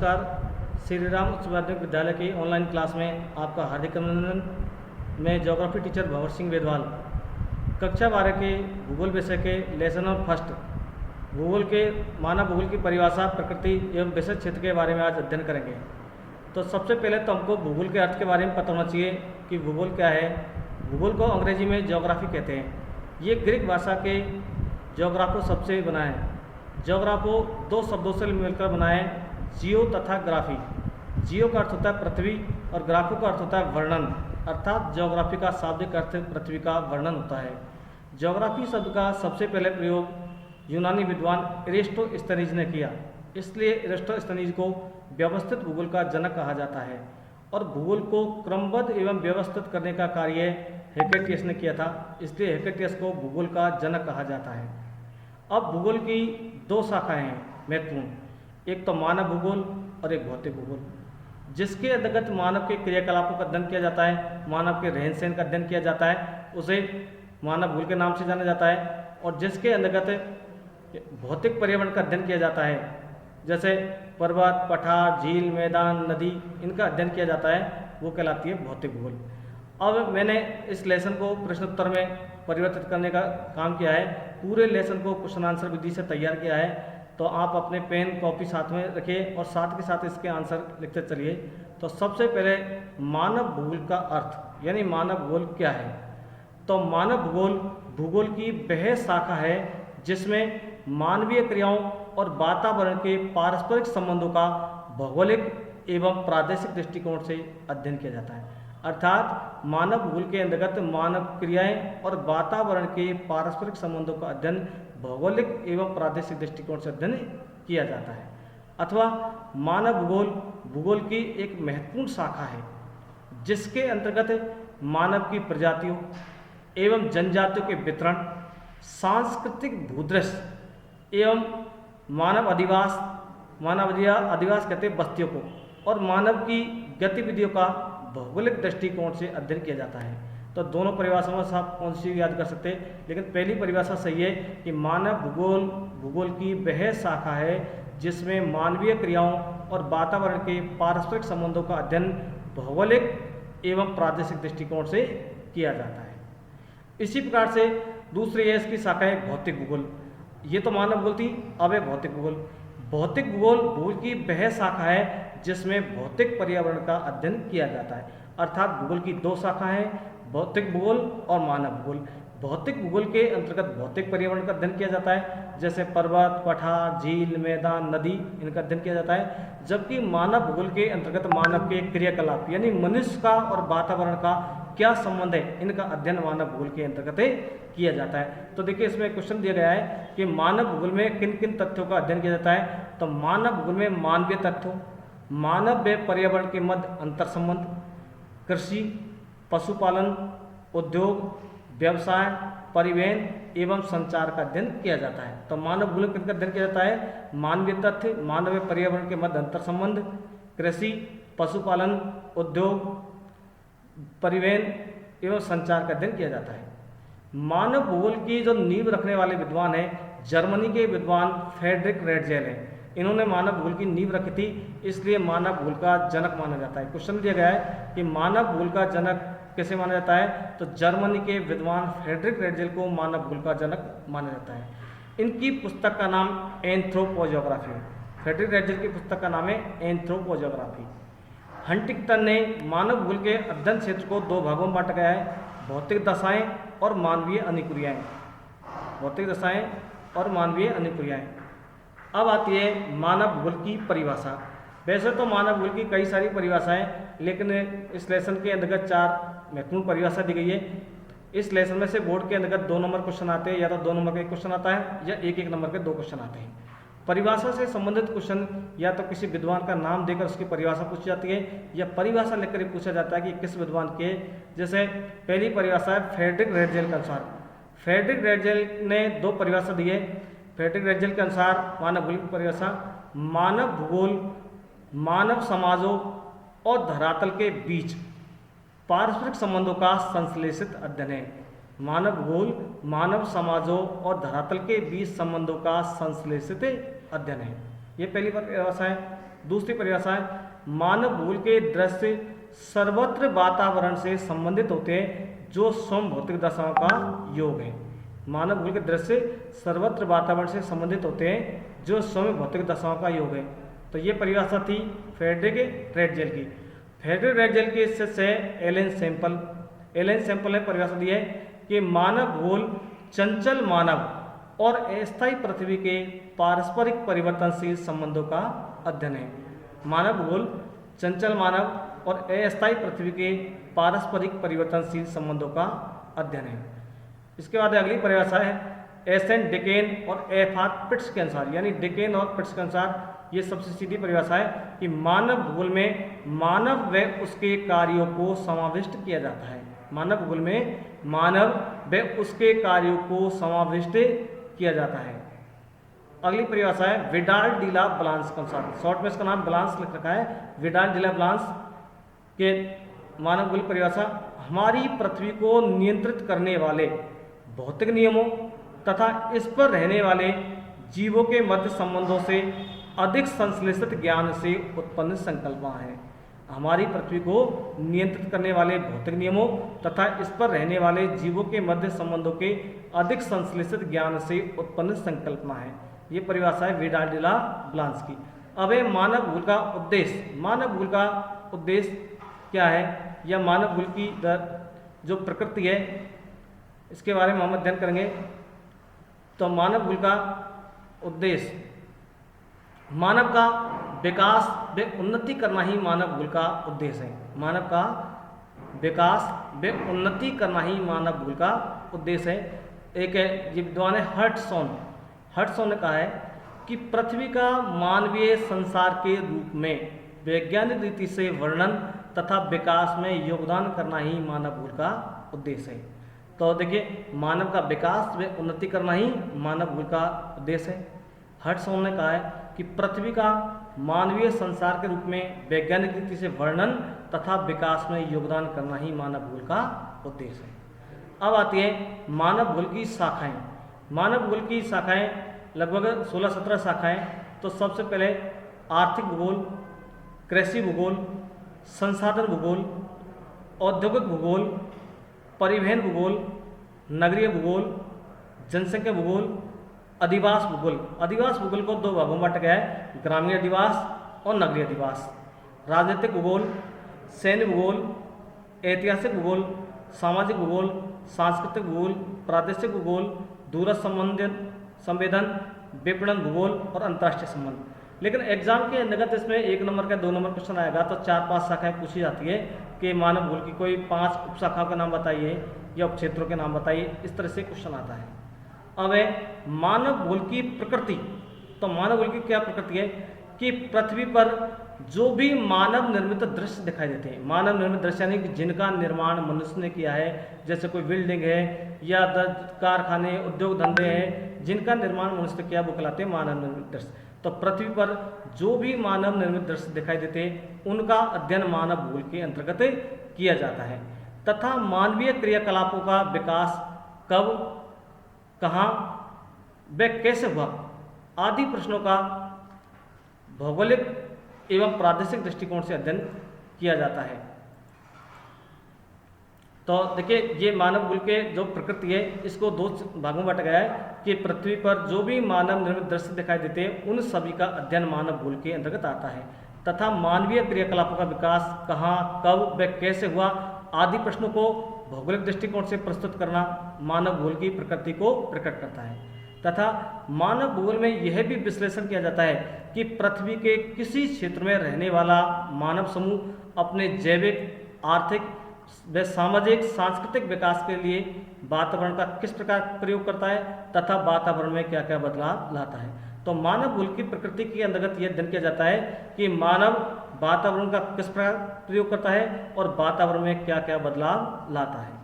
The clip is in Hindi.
नमस्कार। श्री राम उच्च माध्यमिक विद्यालय की ऑनलाइन क्लास में आपका हार्दिक अभिनंदन। मैं ज्योग्राफी टीचर भंवर सिंह वेदवाल कक्षा 12 के भूगोल विषय के लेसन नंबर फर्स्ट भूगोल के मानव भूगोल की परिभाषा, प्रकृति एवं विषय क्षेत्र के बारे में आज अध्ययन करेंगे। तो सबसे पहले तो हमको भूगोल के अर्थ के बारे में पता होना चाहिए कि भूगोल क्या है। भूगोल को अंग्रेजी में ज्योग्राफी कहते हैं। ये ग्रीक भाषा के ज्योग्राफो शब्द से बना है। ज्योग्राफो दो शब्दों से मिलकर बना है, जियो तथा ग्राफी। जियो का अर्थ होता है पृथ्वी और ग्राफो का अर्थ होता है वर्णन, अर्थात ज्योग्राफी का शाब्दिक अर्थ पृथ्वी का वर्णन होता है। ज्योग्राफी शब्द का सबसे पहले प्रयोग यूनानी विद्वान एरिस्टोस्थनीज ने किया, इसलिए एरिस्टोस्थनीज को व्यवस्थित भूगोल का जनक कहा जाता है। और भूगोल को क्रमबद्ध एवं व्यवस्थित करने का कार्य हेकेटियस ने किया था, इसलिए हेकेटियस को भूगोल का जनक कहा जाता है। अब भूगोल की दो शाखाएं हैं महत्वपूर्ण, एक तो मानव भूगोल और एक भौतिक भूगोल, जिसके अंतर्गत मानव के क्रियाकलापों का अध्ययन किया जाता है, मानव के रहन सहन का अध्ययन किया जाता है, उसे मानव भूगोल के नाम से जाना जाता है। और जिसके अंतर्गत भौतिक पर्यावरण का अध्ययन किया जाता है, जैसे पर्वत, पठार, झील, मैदान, नदी, इनका अध्ययन किया जाता है, वो कहलाती है भौतिक भूगोल। अब मैंने इस लेसन को प्रश्नोत्तर में परिवर्तित करने का काम किया है। पूरे लेसन को क्वेश्चन आंसर विधि से तैयार किया है, तो आप अपने पेन कॉपी साथ में रखिए और साथ के साथ इसके आंसर लिखते चलिए। तो सबसे पहले मानव भूगोल का अर्थ यानी मानव भूगोल क्या है। तो मानव भूगोल भूगोल की वह शाखा है जिसमें मानवीय क्रियाओं और वातावरण के पारस्परिक संबंधों का भौगोलिक एवं प्रादेशिक दृष्टिकोण से अध्ययन किया जाता है। अर्थात मानव भूगोल के अंतर्गत मानव क्रियाएं और वातावरण के पारस्परिक संबंधों का अध्ययन भौगोलिक एवं प्रादेशिक दृष्टिकोण से अध्ययन किया जाता है। अथवा मानव भूगोल भूगोल की एक महत्वपूर्ण शाखा है, जिसके अंतर्गत मानव की प्रजातियों एवं जनजातियों के वितरण, सांस्कृतिक भूदृश्य एवं मानव अधिवास कहते हैं बस्तियों को, और मानव की गतिविधियों का भौगोलिक दृष्टिकोण से अध्ययन किया जाता है। तो दोनों परिभाषाओं में आप कौन सी याद कर सकते हैं, लेकिन पहली परिभाषा सही है कि मानव भूगोल भूगोल की वह शाखा है जिसमें मानवीय क्रियाओं और वातावरण के पारस्परिक संबंधों का अध्ययन भौगोलिक एवं प्रादेशिक दृष्टिकोण से किया जाता है। इसी प्रकार से दूसरी है इसकी शाखा है भौतिक भूगोल। ये तो मानव भूगोल थी, अब है भौतिक भूगोल। भौतिक भूगोल भूगोल की वह शाखा है जिसमें भौतिक पर्यावरण का अध्ययन किया जाता है। अर्थात भूगोल की दो शाखाएं हैं, भौतिक भूगोल और मानव भूगोल। भौतिक भूगोल के अंतर्गत भौतिक पर्यावरण का अध्ययन किया जाता है, जैसे पर्वत, पठार, झील, मैदान, नदी, इनका अध्ययन किया जाता है। जबकि मानव भूगोल के अंतर्गत मानव के क्रियाकलाप यानी मनुष्य का और वातावरण का क्या संबंध है, इनका अध्ययन मानव भूगोल के अंतर्गत किया जाता है। तो देखिए इसमें क्वेश्चन दिया गया है कि मानव भूगोल में किन किन तथ्यों का अध्ययन किया जाता है। तो मानव भूगोल में मानवीय तथ्यों, मानव व पर्यावरण के मध्य अंतर संबंध, कृषि, पशुपालन, उद्योग, व्यवसाय, परिवहन एवं संचार का अध्ययन किया जाता है। तो मानव भूगोल का अध्ययन किया जाता है मानवीय तथ्य, मानव व पर्यावरण के मध्य अंतर संबंध, कृषि, पशुपालन, उद्योग, परिवहन एवं संचार का अध्ययन किया जाता है। मानव भूगोल की जो नींव रखने वाले विद्वान हैं, जर्मनी के विद्वान फ्रेडरिक रेटजेल हैं। इन्होंने मानव भूगोल की नींव रखी थी, इसलिए मानव भूगोल का जनक माना जाता है। क्वेश्चन दिया गया है कि मानव भूगोल का जनक कैसे माना जाता है, तो जर्मनी के विद्वान फ्रेडरिक रेटजेल को मानव भूगोल का जनक माना जाता है। इनकी पुस्तक का नाम एंथ्रोपोजियोग्राफी है। फ्रेडरिक रेटजेल की पुस्तक का नाम है एंथ्रोपोजियोग्राफी। हंटिंगटन ने मानव भूगोल के अध्ययन क्षेत्र को दो भागों में बांटा गया है, भौतिक दशाएं और मानवीय अनुक्रियाएं। भौतिक दशाएं और मानवीय अनुक्रियाएं। अब आती है मानव भूगोल की परिभाषा। वैसे तो मानव भूगोल की कई सारी परिभाषाएं, लेकिन इस लेसन के अंतर्गत 4 महत्वपूर्ण परिभाषा दी गई है। इस लेसन में से बोर्ड के अंतर्गत 2 नंबर क्वेश्चन आते हैं, या तो 2 नंबर का एक क्वेश्चन आता है या 1-1 नंबर के 2 क्वेश्चन आते हैं। परिभाषा से संबंधित क्वेश्चन या तो किसी विद्वान का नाम देकर उसकी परिभाषा पूछी जाती है, या परिभाषा लिखकर पूछा जाता है कि किस विद्वान के। जैसे पहली परिभाषा है फ्रेडरिक रेटजेल के अनुसार। फ्रेडरिक रेटजेल ने 2 परिभाषा दी है। फ्रेडरिक रेटजेल के अनुसार मानव भूगोल की परिभाषा, मानव भूगोल मानव समाजों और धरातल के बीच पारस्परिक संबंधों का संश्लेषित अध्ययन है। मानव भूगोल मानव समाजों और धरातल के बीच संबंधों का संश्लेषित अध्ययन है। ये पहली परिभाषा है। दूसरी परिभाषा है मानव भूगोल के दृश्य सर्वत्र वातावरण से संबंधित होते हैं जो स्वयं भौतिक दशाओं का योग है। मानव भूगोल के दृश्य सर्वत्र वातावरण से संबंधित होते हैं जो स्वयं भौतिक दशाओं का योग है। तो ये परिभाषा थी फ्रेडरिक रेडजेल की। फ्रेडरिक रेडजेल के शिष्य है एलन सैंपल। एलन सैंपल ने परिभाषा दी है कि मानव भूगोल चंचल मानव और अस्थायी पृथ्वी के पारस्परिक परिवर्तनशील संबंधों का अध्ययन है। मानव भूगोल चंचल मानव और अस्थायी पृथ्वी के पारस्परिक परिवर्तनशील संबंधों का अध्ययन है। इसके बाद अगली परिभाषा है एसन डिकेन और एफआर पिट्स के अनुसार, यानी डिकेन और पिट्स के अनुसार ये सबसे सीधी परिभाषा है कि मानव भूगोल में मानव व उसके कार्यों को समाविष्ट किया जाता है। मानव भूगोल में मानव व उसके कार्यों को समाविष्ट किया जाता है। अगली परिभाषा है विडाल डिला ब्लांस के अनुसार, शॉर्ट में इसका नाम ब्लांस लिख रखा है। विडाल डिला ब्लांस के मानव भूगोल परिभाषा हमारी पृथ्वी को नियंत्रित करने वाले भौतिक नियमों तथा इस पर रहने वाले जीवों के मध्य संबंधों से अधिक संश्लेषित ज्ञान से उत्पन्न संकल्पना है। हमारी पृथ्वी को नियंत्रित करने वाले भौतिक नियमों तथा इस पर रहने वाले जीवों के मध्य संबंधों के अधिक संश्लेषित ज्ञान से उत्पन्न संकल्पना है। ये परिभाषा है विडाल डिला ब्लांस की। अब है मानव भूगोल का उद्देश्य। मानव भूगोल का उद्देश्य क्या है या मानव भूगोल की जो प्रकृति है इसके बारे में हम अध्ययन करेंगे। तो मानव भूगोल का उद्देश्य मानव का विकास व उन्नति करना ही मानव भूगोल का उद्देश्य है। मानव का विकास व उन्नति करना ही मानव भूगोल का उद्देश्य है। एक है ये विद्वान है हर्टसॉन ने कहा है कि पृथ्वी का मानवीय संसार के रूप में वैज्ञानिक रीति से वर्णन तथा विकास में योगदान करना ही मानव भूगोल का उद्देश्य है। तो देखिए मानव का विकास व उन्नति करना ही मानव भूगोल का उद्देश्य है। हर्टसॉन ने कहा है कि पृथ्वी का मानवीय संसार के रूप में वैज्ञानिक रीति से वर्णन तथा विकास में योगदान करना ही मानव भूगोल का उद्देश्य है। अब आती है मानव भूगोल की शाखाएं। मानव भूगोल की शाखाएं लगभग 16-17 शाखाएं। तो सबसे पहले आर्थिक भूगोल, कृषि भूगोल, संसाधन भूगोल, औद्योगिक भूगोल, परिवहन भूगोल, नगरीय भूगोल, जनसंख्या भूगोल, अधिवास भूगोल। अधिवास भूगोल को 2 भागों में बांटा गया है, ग्रामीण अधिवास और नगरीय अधिवास। राजनीतिक भूगोल, सैन्य भूगोल, ऐतिहासिक भूगोल, सामाजिक भूगोल, सांस्कृतिक भूगोल, प्रादेशिक भूगोल, दूरस्थ संवेदन, विपणन भूगोल और अंतर्राष्ट्रीय संबंध। लेकिन एग्जाम के अंतर्गत इसमें 1 नंबर का 2 नंबर क्वेश्चन आएगा तो 4-5 शाखाएं पूछी जाती है कि मानव भूगोल की कोई 5 उपशाखाओं के नाम बताइए या उपक्षेत्रों के नाम बताइए। इस तरह से क्वेश्चन आता है। अब है मानव भूगोल की प्रकृति। तो मानव भूगोल की क्या प्रकृति है कि पृथ्वी पर जो भी मानव निर्मित दृश्य दिखाई देते हैं, मानव निर्मित दृश्य यानी कि जिनका निर्माण मनुष्य ने किया है, जैसे कोई बिल्डिंग है या कारखाने, उद्योग धंधे हैं, जिनका निर्माण मनुष्य ने किया वो कहलाते हैं मानव निर्मित दृश्य। तो पृथ्वी पर जो भी मानव निर्मित दृश्य दिखाई देते हैं उनका अध्ययन मानव भूगोल के अंतर्गत किया जाता है। तथा मानवीय क्रियाकलापों का विकास कब, कहाँ व कैसे हुआ आदि प्रश्नों का भौगोलिक एवं प्रादेशिक दृष्टिकोण से अध्ययन किया जाता है। तो देखिए ये मानव भूगोल के जो प्रकृति है इसको 2 भागों में बांटा गया है कि पृथ्वी पर जो भी मानव निर्मित दृश्य दिखाई देते हैं उन सभी का अध्ययन मानव भूगोल के अंतर्गत आता है। तथा मानवीय क्रियाकलापों का विकास कहाँ, कब व कैसे हुआ आदि प्रश्नों को भौगोलिक दृष्टिकोण से प्रस्तुत करना मानव भूगोल की प्रकृति को प्रकट करता है। तथा मानव भूगोल में यह भी विश्लेषण किया जाता है कि पृथ्वी के किसी क्षेत्र में रहने वाला मानव समूह अपने जैविक, आर्थिक व सामाजिक सांस्कृतिक विकास के लिए वातावरण का किस प्रकार प्रयोग करता है तथा वातावरण में क्या क्या बदलाव लाता है। तो मानव भूगोल की प्रकृति के अंतर्गत यह अध्ययन किया जाता है कि मानव वातावरण का किस प्रकार प्रयोग करता है और वातावरण में क्या क्या बदलाव लाता है।